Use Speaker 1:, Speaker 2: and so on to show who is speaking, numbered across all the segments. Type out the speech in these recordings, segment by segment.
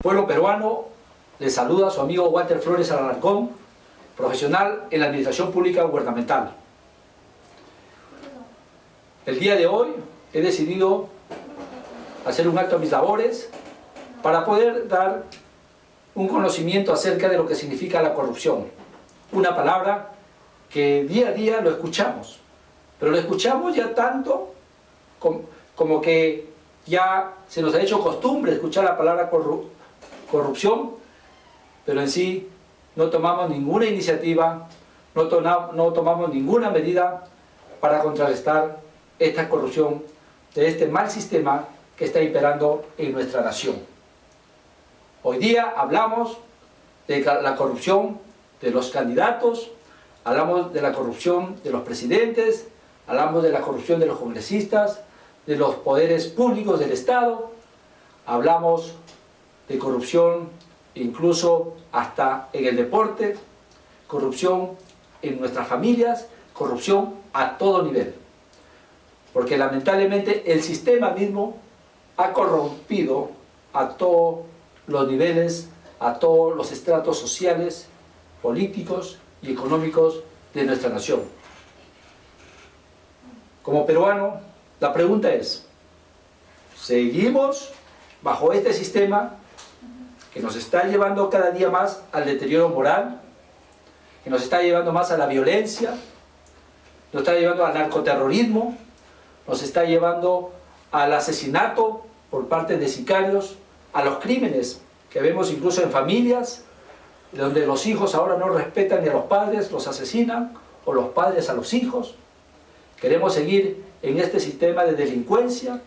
Speaker 1: pueblo peruano le saluda a su amigo Walter Flores Alarcón, profesional en la Administración Pública Gubernamental. El día de hoy he decidido hacer un alto a mis labores para poder dar un conocimiento acerca de lo que significa la corrupción. Una palabra que día a día lo escuchamos, pero lo escuchamos ya tanto como que ya se nos ha hecho costumbre escuchar la palabra corrupción, pero en sí no tomamos ninguna iniciativa, no tomamos ninguna medida para contrarrestar esta corrupción de este mal sistema que está imperando en nuestra nación. Hoy día hablamos de la corrupción de los candidatos, hablamos de la corrupción de los presidentes, hablamos de la corrupción de los congresistas, de los poderes públicos del Estado, hablamos de corrupción incluso hasta en el deporte, corrupción en nuestras familias, corrupción a todo nivel. Porque lamentablemente el sistema mismo ha corrompido a todos los niveles, a todos los estratos sociales, políticos y económicos de nuestra nación. Como peruano, la pregunta es, ¿seguimos bajo este sistema que nos está llevando cada día más al deterioro moral, que nos está llevando más a la violencia, nos está llevando al narcoterrorismo, nos está llevando al asesinato por parte de sicarios, a los crímenes que vemos incluso en familias, donde los hijos ahora no respetan ni a los padres, los asesinan, o los padres a los hijos? Queremos seguir en este sistema de delincuencia,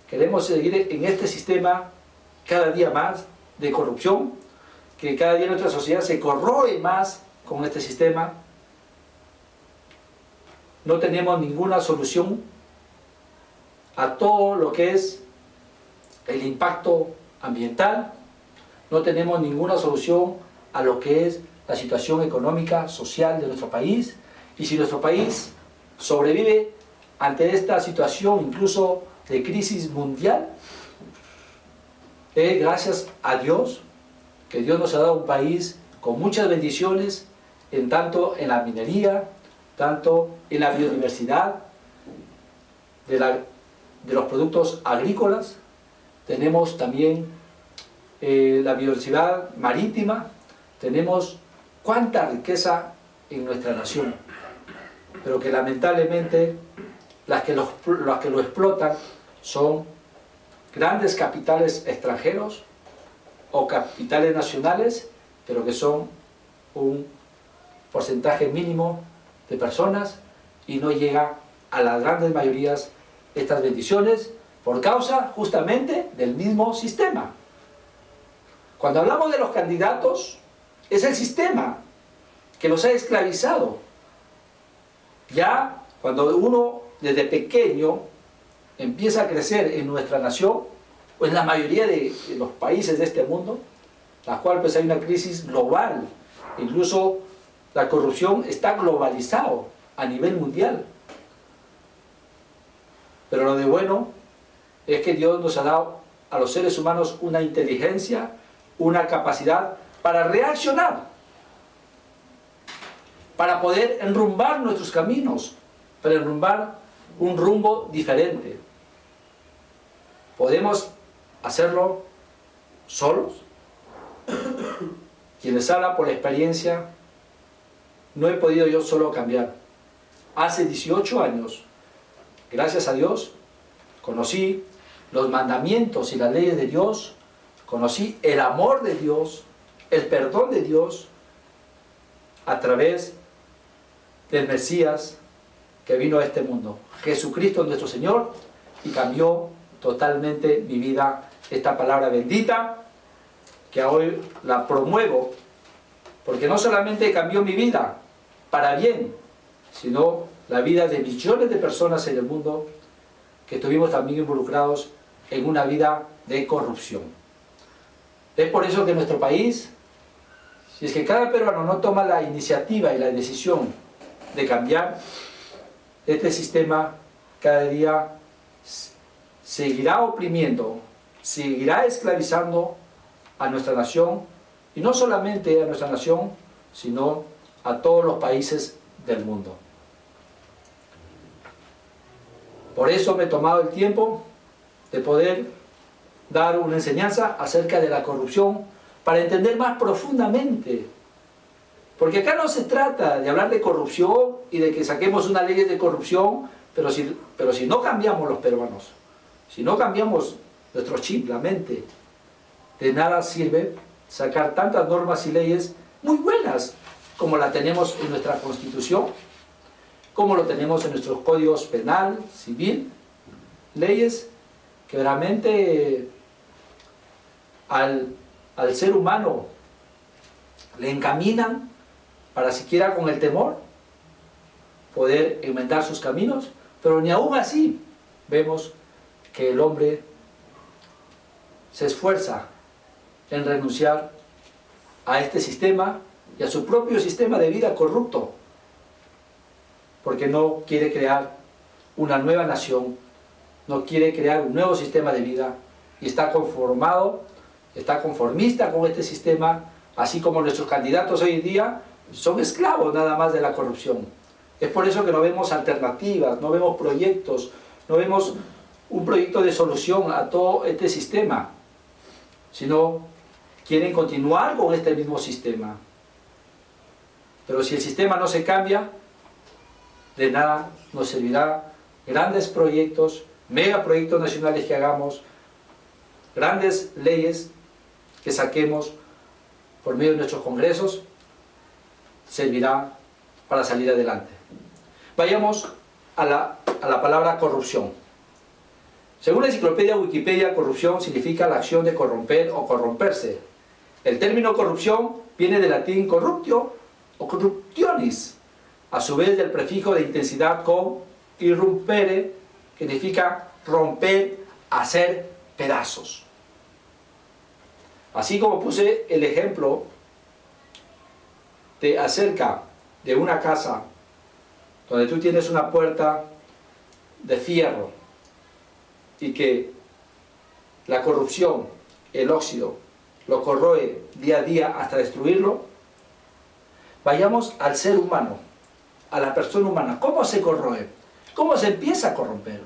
Speaker 1: queremos seguir en este sistema cada día más de corrupción, que cada día nuestra sociedad se corroe más con este sistema. No tenemos ninguna solución a todo lo que es el impacto ambiental, no tenemos ninguna solución a lo que es la situación económica, social de nuestro país, y si nuestro país sobrevive ante esta situación incluso de crisis mundial, es gracias a Dios, que Dios nos ha dado un país con muchas bendiciones, tanto en la minería, tanto en la biodiversidad, de los productos agrícolas. Tenemos también la biodiversidad marítima, tenemos cuánta riqueza en nuestra nación, pero que lamentablemente las que lo explotan son grandes capitales extranjeros o capitales nacionales, pero que son un porcentaje mínimo de personas y no llega a las grandes mayorías estas bendiciones por causa justamente del mismo sistema. Cuando hablamos de los candidatos, es el sistema que los ha esclavizado. Ya cuando uno desde pequeño empieza a crecer en nuestra nación, o en la mayoría de los países de este mundo, la cual pues hay una crisis global, incluso la corrupción está globalizado a nivel mundial. Pero lo de bueno es que Dios nos ha dado a los seres humanos una inteligencia, una capacidad para reaccionar, para poder enrumbar nuestros caminos, para enrumbar un rumbo diferente. ¿Podemos hacerlo solos? Quienes hablan por la experiencia, no he podido yo solo cambiar. Hace 18 años, gracias a Dios, conocí los mandamientos y las leyes de Dios, conocí el amor de Dios, el perdón de Dios, a través del Mesías que vino a este mundo, Jesucristo nuestro Señor, y cambió totalmente mi vida. Esta palabra bendita, que hoy la promuevo, porque no solamente cambió mi vida para bien, sino la vida de millones de personas en el mundo que estuvimos también involucrados en una vida de corrupción. Es por eso que nuestro país, si es que cada peruano no toma la iniciativa y la decisión de cambiar, este sistema cada día seguirá oprimiendo, seguirá esclavizando a nuestra nación, y no solamente a nuestra nación, sino a todos los países del mundo. Por eso me he tomado el tiempo de poder dar una enseñanza acerca de la corrupción para entender más profundamente. Porque acá no se trata de hablar de corrupción y de que saquemos una ley de corrupción, pero si no cambiamos los peruanos, si no cambiamos nuestro chip, la mente, de nada sirve sacar tantas normas y leyes muy buenas como la tenemos en nuestra Constitución, como lo tenemos en nuestros códigos penal, civil, leyes que realmente al ser humano le encaminan para siquiera con el temor poder enmendar sus caminos, pero ni aún así vemos que el hombre se esfuerza en renunciar a este sistema y a su propio sistema de vida corrupto, porque no quiere crear una nueva nación, no quiere crear un nuevo sistema de vida y está conformista con este sistema, así como nuestros candidatos hoy en día son esclavos nada más de la corrupción. Es por eso que no vemos alternativas, no vemos proyectos, no vemos un proyecto de solución a todo este sistema, sino quieren continuar con este mismo sistema. Pero si el sistema no se cambia, de nada nos servirá grandes proyectos, megaproyectos nacionales que hagamos, grandes leyes que saquemos por medio de nuestros congresos, servirá para salir adelante. Vayamos a la palabra corrupción. Según la enciclopedia Wikipedia, corrupción significa la acción de corromper o corromperse. El término corrupción viene del latín corruptio o corruptionis, a su vez del prefijo de intensidad con irrumpere, que significa romper, hacer pedazos. Así como puse el ejemplo de acerca de una casa donde tú tienes una puerta de fierro y que la corrupción, el óxido, lo corroe día a día hasta destruirlo, vayamos al ser humano, a la persona humana. ¿Cómo se corroe? ¿Cómo se empieza a corromper?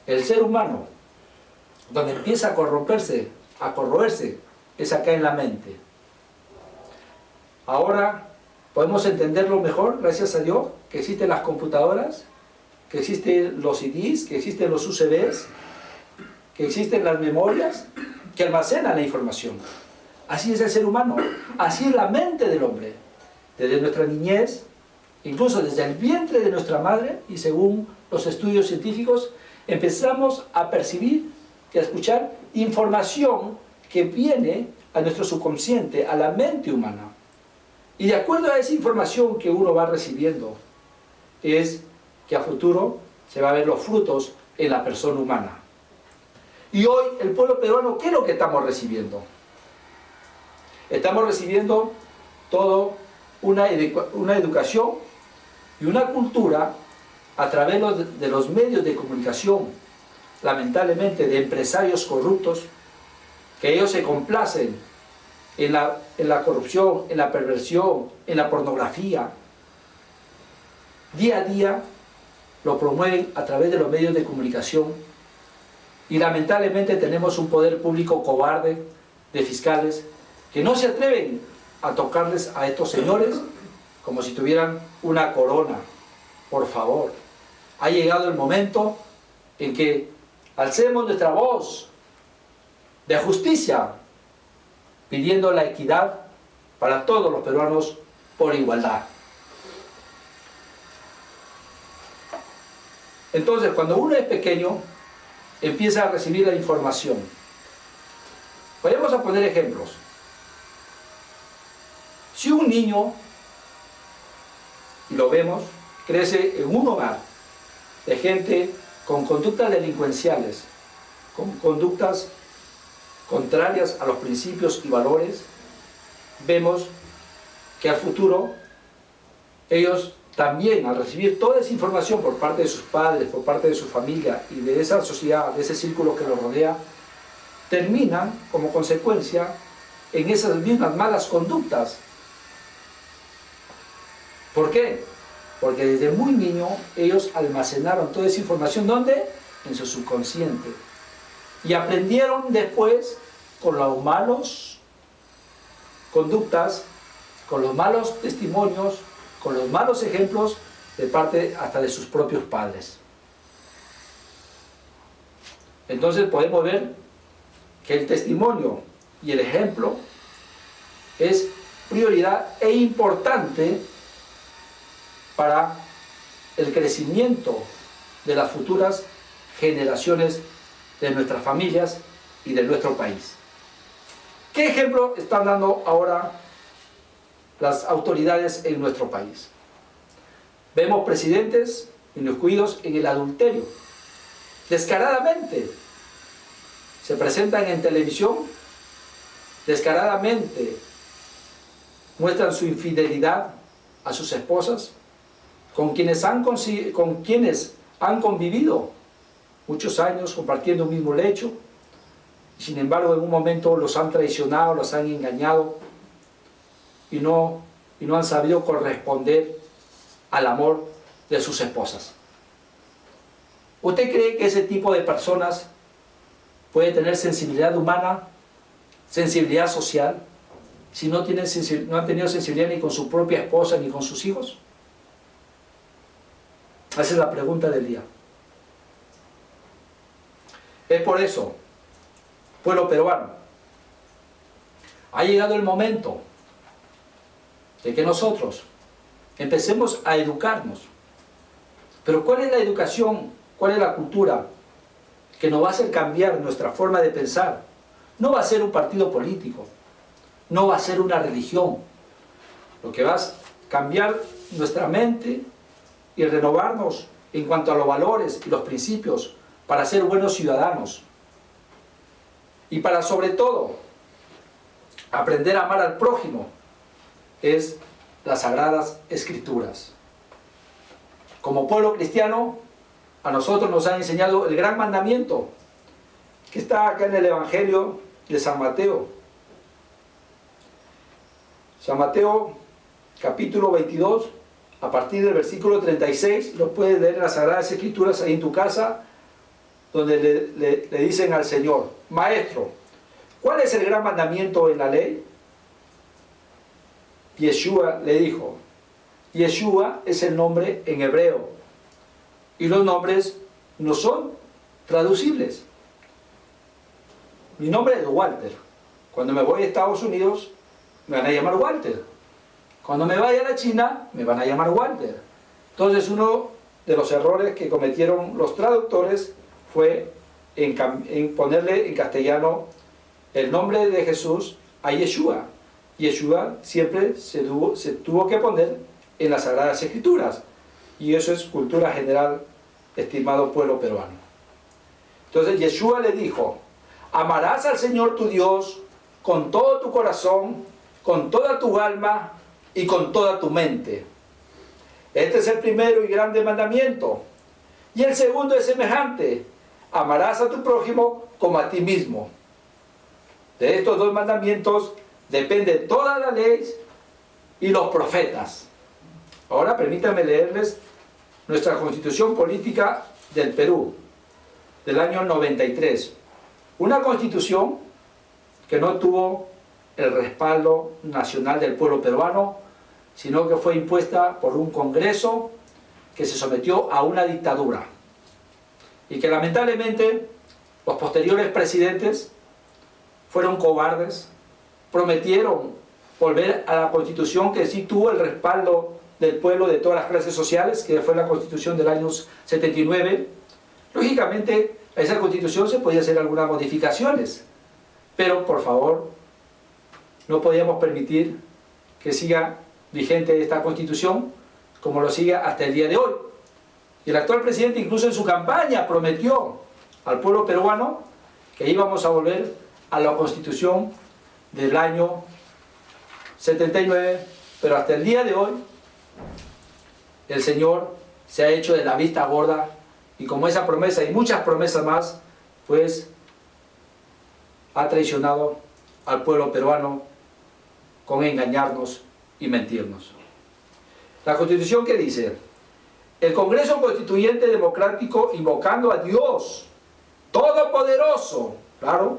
Speaker 1: El ser humano, donde empieza a corromperse, a corroerse, es acá en la mente. Ahora podemos entenderlo mejor, gracias a Dios, que existen las computadoras, que existen los CDs, que existen los USBs, que existen las memorias que almacenan la información. Así es el ser humano, así es la mente del hombre. Desde nuestra niñez, incluso desde el vientre de nuestra madre, y según los estudios científicos, empezamos a percibir y a escuchar información que viene a nuestro subconsciente, a la mente humana. Y de acuerdo a esa información que uno va recibiendo, es que a futuro se va a ver los frutos en la persona humana. Y hoy el pueblo peruano, ¿qué es lo que estamos recibiendo? Estamos recibiendo todo una educación y una cultura a través de los medios de comunicación, lamentablemente de empresarios corruptos, que ellos se complacen en la corrupción, en la perversión, en la pornografía. Día a día lo promueven a través de los medios de comunicación y lamentablemente tenemos un poder público cobarde de fiscales que no se atreven a tocarles a estos señores como si tuvieran una corona. Por favor, ha llegado el momento en que alcemos nuestra voz de justicia, pidiendo la equidad para todos los peruanos por igualdad. Entonces, cuando uno es pequeño, empieza a recibir la información. Vayamos a poner ejemplos. Si un niño, y lo vemos, crece en un hogar de gente con conductas delincuenciales, con conductas contrarias a los principios y valores, vemos que al futuro ellos también, al recibir toda esa información por parte de sus padres, por parte de su familia y de esa sociedad, de ese círculo que los rodea, terminan como consecuencia en esas mismas malas conductas. ¿Por qué? Porque desde muy niño ellos almacenaron toda esa información. ¿Dónde? En su subconsciente. Y aprendieron después con los malos conductas, con los malos testimonios, con los malos ejemplos de parte hasta de sus propios padres. Entonces podemos ver que el testimonio y el ejemplo es prioridad e importante para el crecimiento de las futuras generaciones de nuestras familias y de nuestro país. ¿Qué ejemplo están dando ahora las autoridades en nuestro país? Vemos presidentes inmiscuidos en el adulterio. Descaradamente se presentan en televisión, descaradamente muestran su infidelidad a sus esposas, con quienes han convivido muchos años compartiendo un mismo lecho. Sin embargo, en un momento los han traicionado, los han engañado y no han sabido corresponder al amor de sus esposas. ¿Usted cree que ese tipo de personas puede tener sensibilidad humana, sensibilidad social, si no han tenido sensibilidad ni con su propia esposa ni con sus hijos? Esa es la pregunta del día. Es por eso, pueblo peruano, ha llegado el momento de que nosotros empecemos a educarnos. Pero ¿cuál es la educación? ¿Cuál es la cultura que nos va a hacer cambiar nuestra forma de pensar? No va a ser un partido político, no va a ser una religión. Lo que va a cambiar nuestra mente y renovarnos en cuanto a los valores y los principios para ser buenos ciudadanos. Y para, sobre todo, aprender a amar al prójimo, es las Sagradas Escrituras. Como pueblo cristiano, a nosotros nos han enseñado el gran mandamiento que está acá en el Evangelio de San Mateo. San Mateo, capítulo 22, a partir del versículo 36, lo puedes leer en las Sagradas Escrituras ahí en tu casa, donde le dicen al Señor: Maestro, ¿cuál es el gran mandamiento en la ley? Yeshua le dijo. Yeshua es el nombre en hebreo, y los nombres no son traducibles. Mi nombre es Walter. Cuando me voy a Estados Unidos, me van a llamar Walter. Cuando me vaya a la China, me van a llamar Walter. Entonces, uno de los errores que cometieron los traductores fue en ponerle en castellano el nombre de Jesús a Yeshua. Yeshua siempre se tuvo que poner en las Sagradas Escrituras. Y eso es cultura general, estimado pueblo peruano. Entonces Yeshua le dijo: amarás al Señor tu Dios con todo tu corazón, con toda tu alma y con toda tu mente. Este es el primero y grande mandamiento. Y el segundo es semejante: amarás a tu prójimo como a ti mismo. De estos dos mandamientos depende toda la ley y los profetas. Ahora permítanme leerles nuestra Constitución Política del Perú, del año 93. Una constitución que no tuvo el respaldo nacional del pueblo peruano, sino que fue impuesta por un Congreso que se sometió a una dictadura. Y que lamentablemente los posteriores presidentes fueron cobardes, prometieron volver a la Constitución que sí tuvo el respaldo del pueblo de todas las clases sociales, que fue la Constitución del año 79. Lógicamente, a esa Constitución se podía hacer algunas modificaciones, pero por favor, no podíamos permitir que siga vigente esta Constitución como lo sigue hasta el día de hoy. Y el actual presidente, incluso en su campaña, prometió al pueblo peruano que íbamos a volver a la Constitución del año 79, pero hasta el día de hoy el Señor se ha hecho de la vista gorda, y como esa promesa y muchas promesas más, pues ha traicionado al pueblo peruano con engañarnos y mentirnos. La Constitución, ¿qué dice? El Congreso Constituyente Democrático, invocando a Dios Todopoderoso, claro,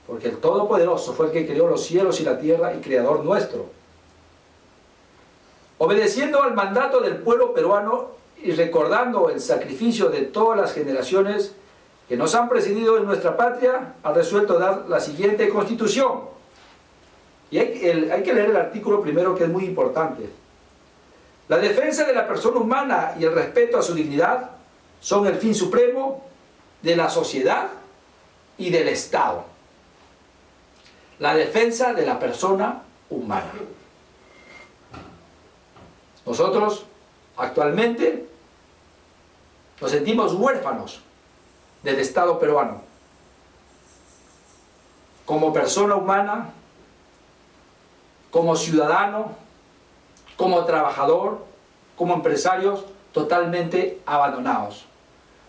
Speaker 1: porque el Todopoderoso fue el que creó los cielos y la tierra y creador nuestro, obedeciendo al mandato del pueblo peruano y recordando el sacrificio de todas las generaciones que nos han precedido en nuestra patria, ha resuelto dar la siguiente Constitución. Y hay que leer el artículo primero, que es muy importante. La defensa de la persona humana y el respeto a su dignidad son el fin supremo de la sociedad y del Estado. La defensa de la persona humana. Nosotros actualmente nos sentimos huérfanos del Estado peruano. Como persona humana, como ciudadano, como trabajador, como empresarios, totalmente abandonados,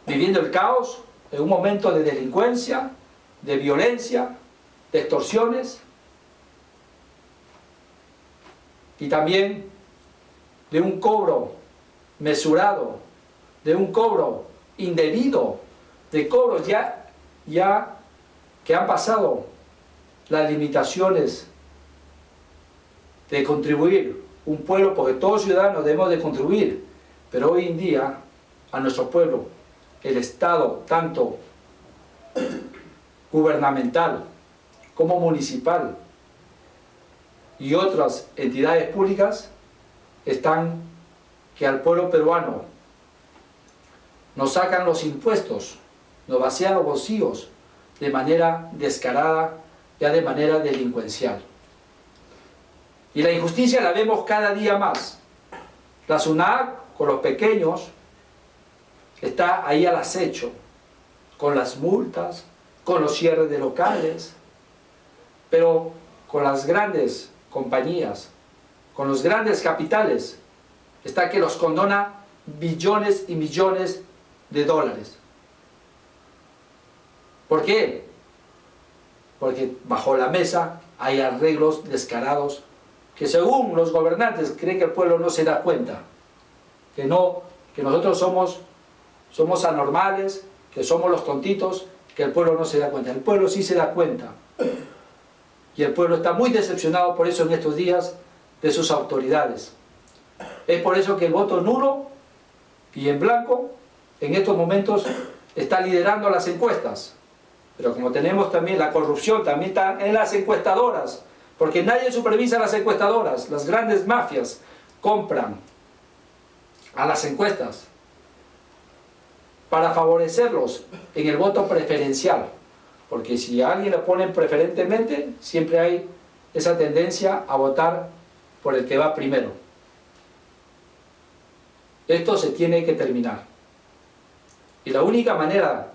Speaker 1: viviendo el caos en un momento de delincuencia, de violencia, de extorsiones y también de un cobro mesurado, de un cobro indebido, de cobros ya que han pasado las limitaciones de contribuir un pueblo, porque todos ciudadanos debemos de contribuir, pero hoy en día a nuestro pueblo el Estado, tanto gubernamental como municipal y otras entidades públicas, están que al pueblo peruano nos sacan los impuestos, nos vacían los bolsillos de manera descarada, ya de manera delincuencial. Y la injusticia la vemos cada día más. La SUNAT con los pequeños está ahí al acecho, con las multas, con los cierres de locales, pero con las grandes compañías, con los grandes capitales, está que los condona billones y millones de dólares. ¿Por qué? Porque bajo la mesa hay arreglos descarados que, según los gobernantes, creen que el pueblo no se da cuenta, que nosotros somos anormales, que somos los tontitos, que el pueblo no se da cuenta. El pueblo sí se da cuenta, y el pueblo está muy decepcionado por eso en estos días de sus autoridades. Es por eso que el voto nulo y en blanco en estos momentos está liderando las encuestas. Pero como tenemos también la corrupción, también está en las encuestadoras, porque nadie supervisa las encuestadoras. Las grandes mafias compran a las encuestas para favorecerlos en el voto preferencial, porque si a alguien le ponen preferentemente, siempre hay esa tendencia a votar por el que va primero. Esto se tiene que terminar, y la única manera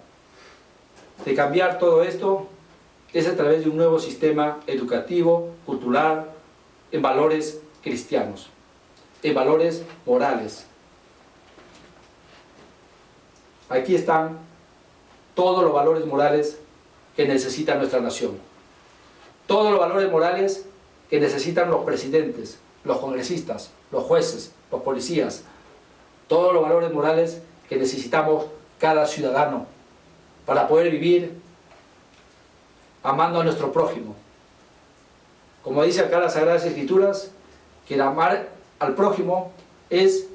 Speaker 1: de cambiar todo esto es a través de un nuevo sistema educativo, cultural, en valores cristianos, en valores morales. Aquí están todos los valores morales que necesita nuestra nación. Todos los valores morales que necesitan los presidentes, los congresistas, los jueces, los policías. Todos los valores morales que necesitamos cada ciudadano para poder vivir amando a nuestro prójimo. Como dice acá las Sagradas Escrituras, que el amar al prójimo es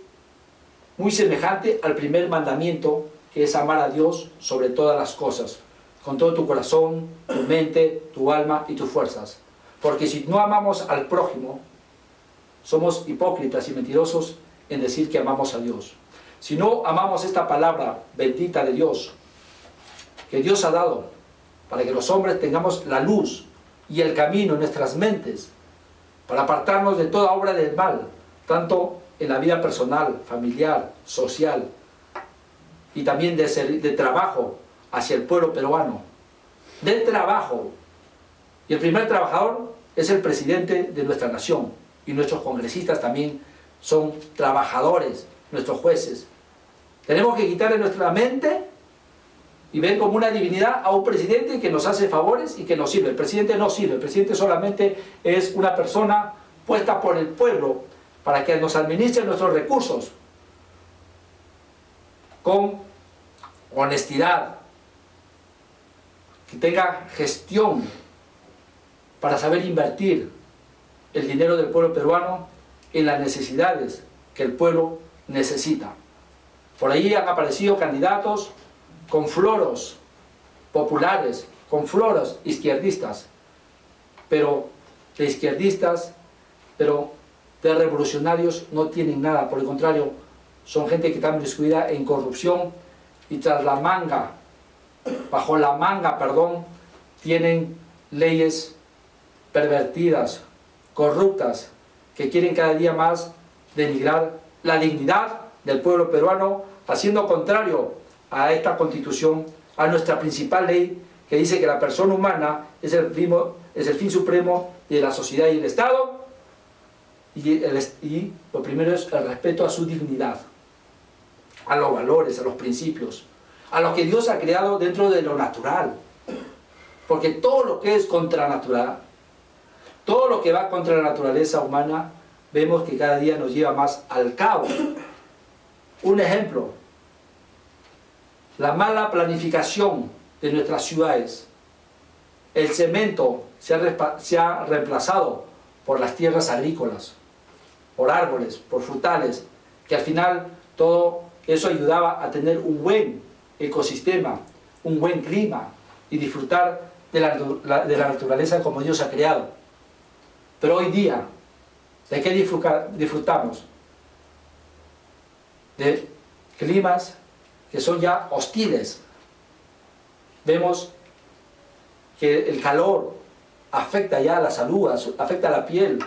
Speaker 1: muy semejante al primer mandamiento, que es amar a Dios sobre todas las cosas, con todo tu corazón, tu mente, tu alma y tus fuerzas. Porque si no amamos al prójimo, somos hipócritas y mentirosos en decir que amamos a Dios. Si no amamos esta palabra bendita de Dios, que Dios ha dado, para que los hombres tengamos la luz y el camino en nuestras mentes, para apartarnos de toda obra del mal, tanto en la vida personal, familiar, social, y también de trabajo hacia el pueblo peruano, del trabajo. Y el primer trabajador es el presidente de nuestra nación, y nuestros congresistas también son trabajadores, nuestros jueces. Tenemos que quitar de nuestra mente y ven como una divinidad a un presidente que nos hace favores y que nos sirve. El presidente no sirve, el presidente solamente es una persona puesta por el pueblo para que nos administre nuestros recursos con honestidad, que tenga gestión para saber invertir el dinero del pueblo peruano en las necesidades que el pueblo necesita. Por ahí han aparecido candidatos con floros populares, con floros izquierdistas, pero de izquierdistas, pero de revolucionarios no tienen nada. Por el contrario, son gente que está inmiscuida en corrupción y tras la manga, bajo la manga, perdón, tienen leyes pervertidas, corruptas, que quieren cada día más denigrar la dignidad del pueblo peruano, haciendo contrario a esta Constitución, a nuestra principal ley, que dice que la persona humana es el fin supremo de la sociedad y el Estado, y lo primero es el respeto a su dignidad, a los valores, a los principios, a lo que Dios ha creado dentro de lo natural. Porque todo lo que es contranatural, todo lo que va contra la naturaleza humana, vemos que cada día nos lleva más al caos. Un ejemplo, la mala planificación de nuestras ciudades. El cemento se ha reemplazado por las tierras agrícolas, por árboles, por frutales, que al final todo eso ayudaba a tener un buen ecosistema, un buen clima y disfrutar de la naturaleza como Dios ha creado. Pero hoy día, ¿de qué disfrutamos? De climas que son ya hostiles. Vemos que el calor afecta ya a la salud, afecta a la piel,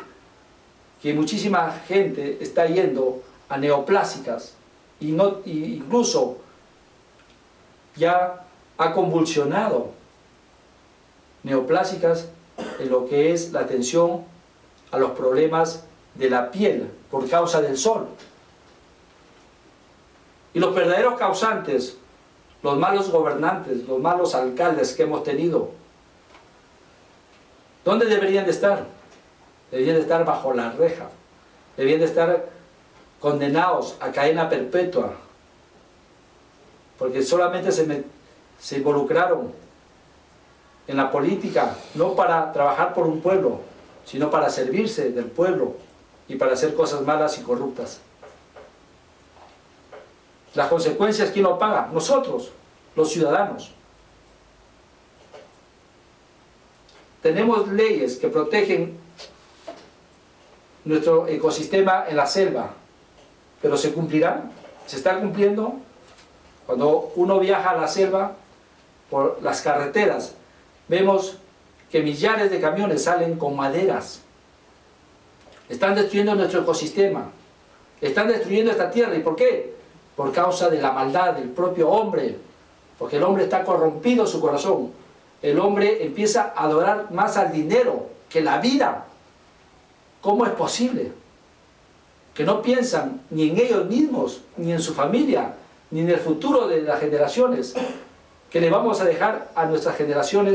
Speaker 1: que muchísima gente está yendo a neoplásicas y incluso ya ha convulsionado neoplásicas en lo que es la atención a los problemas de la piel por causa del sol. Y los verdaderos causantes, los malos gobernantes, los malos alcaldes que hemos tenido, ¿dónde deberían de estar? Deberían de estar bajo la reja, deberían de estar condenados a cadena perpetua, porque solamente se involucraron en la política, no para trabajar por un pueblo, sino para servirse del pueblo y para hacer cosas malas y corruptas. Las consecuencias, ¿quién lo paga? Nosotros, los ciudadanos. Tenemos leyes que protegen nuestro ecosistema en la selva, pero ¿se cumplirán? ¿Se está cumpliendo? Cuando uno viaja a la selva, por las carreteras, vemos que millares de camiones salen con maderas. Están destruyendo nuestro ecosistema, están destruyendo esta tierra. ¿Y por qué? Por causa de la maldad del propio hombre, porque el hombre está corrompido su corazón. El hombre empieza a adorar más al dinero que la vida. ¿Cómo es posible? Que no piensan ni en ellos mismos, ni en su familia, ni en el futuro de las generaciones, que le vamos a dejar a nuestras generaciones